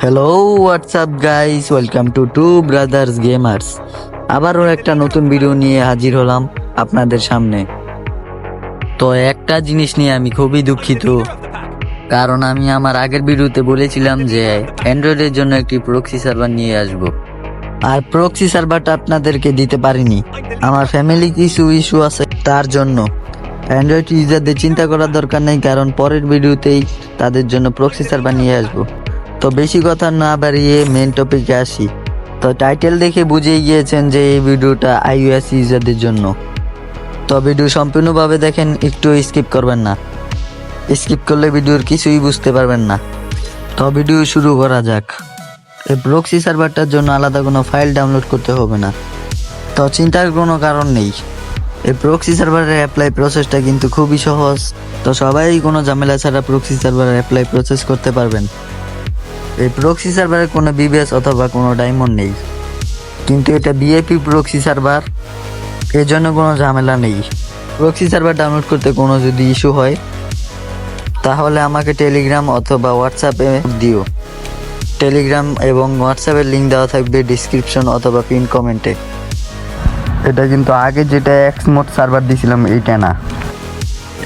Hello WhatsApp guys, welcome to two brothers gamers. আবারও একটা নতুন ভিডিও নিয়ে হাজির হলাম আপনাদের সামনে। তো একটা জিনিস নিয়ে আমি খুবই দুঃখিত, কারণ আমি আমার আগের ভিডিওতে বলেছিলাম যে অ্যান্ড্রয়েডের জন্য একটি প্রক্সি সার্ভার নিয়ে আসব, আর প্রক্সি সার্ভারটা আপনাদেরকে দিতে পারিনি। আমার ফ্যামিলি কিছু ইস্যু আছে, তার জন্য অ্যান্ড্রয়েড ইউজারদের চিন্তা করার দরকার নেই, কারণ পরের ভিডিওতেই তাদের জন্য প্রক্সি সার্ভার নিয়ে আসবো। তো বেশি কথা না বাড়িয়ে মেন টপিকে আসি। তো টাইটেল দেখে বুঝেই গিয়েছেন যে এই ভিডিওটা iOS ইউজারদের জন্য। তো ভিডিও সম্পূর্ণভাবে দেখেন, একটু স্কিপ করবেন না। স্কিপ করলে ভিডিওর কিছুই বুঝতে পারবেন না। তো ভিডিও শুরু করা যাক। এই প্রক্সি সার্ভারটার জন্য আলাদা কোনো ফাইল ডাউনলোড করতে হবে না, তো চিন্তার কোনো কারণ নেই। এই প্রক্সি সার্ভারের অ্যাপ্লাই প্রসেসটা কিন্তু খুবই সহজ। তো সবাই কোনো ঝামেলা ছাড়া প্রক্সি সার্ভারের অ্যাপ্লাই প্রসেস করতে পারবেন। এই প্রক্সি সার্ভারে কোনো বিবিএস অথবা কোনো ডায়মন্ড নেই, কিন্তু এটা বিএপি প্রক্সি সার্ভার, এর জন্য কোনো ঝামেলা নেই। প্রক্সি সার্ভার ডাউনলোড করতে কোনো যদি ইস্যু হয়, তাহলে আমাকে টেলিগ্রাম অথবা হোয়াটসঅ্যাপে দিও। টেলিগ্রাম এবং হোয়াটসঅ্যাপের লিঙ্ক দেওয়া থাকবে ডিসক্রিপশন অথবা পিন কমেন্টে। এটা কিন্তু আগে যেটা এক্সমোড সার্ভার দিয়েছিলাম এইটা না,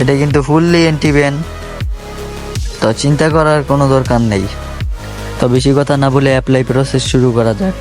এটা কিন্তু ফুললি অ্যান্টিব্যান। তো চিন্তা করার কোনো দরকার নেই। তো বেশি কথা না বলে অ্যাপ্লাই প্রসেস শুরু করা যাক।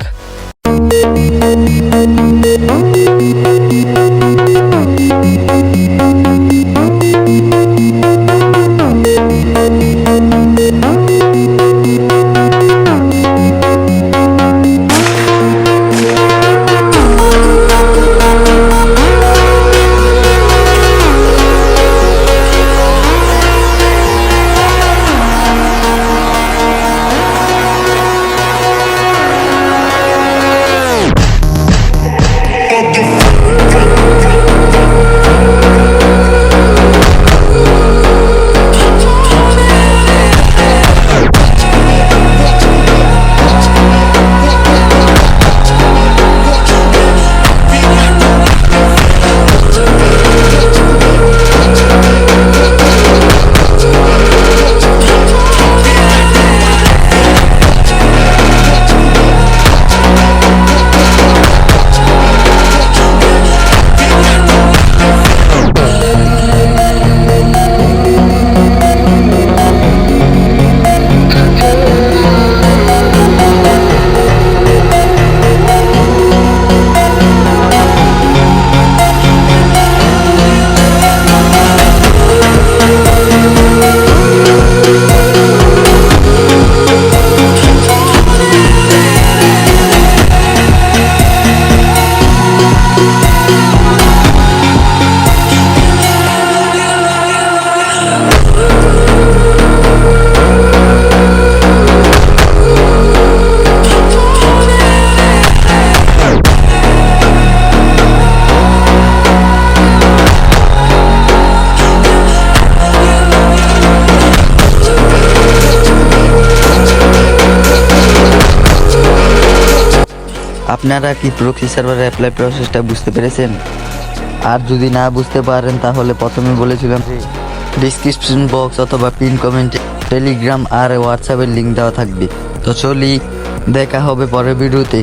আপনারা কি প্রক্সি সার্ভারের অ্যাপ্লাই প্রসেসটা বুঝতে পেরেছেন? আর যদি না বুঝতে পারেন, তাহলে প্রথমে বলেছিলাম যে ডিসক্রিপশন বক্স অথবা পিন কমেন্টে টেলিগ্রাম আর হোয়াটসঅ্যাপের লিঙ্ক দেওয়া থাকবে। তো চলি, দেখা হবে পরের ভিডিওতে।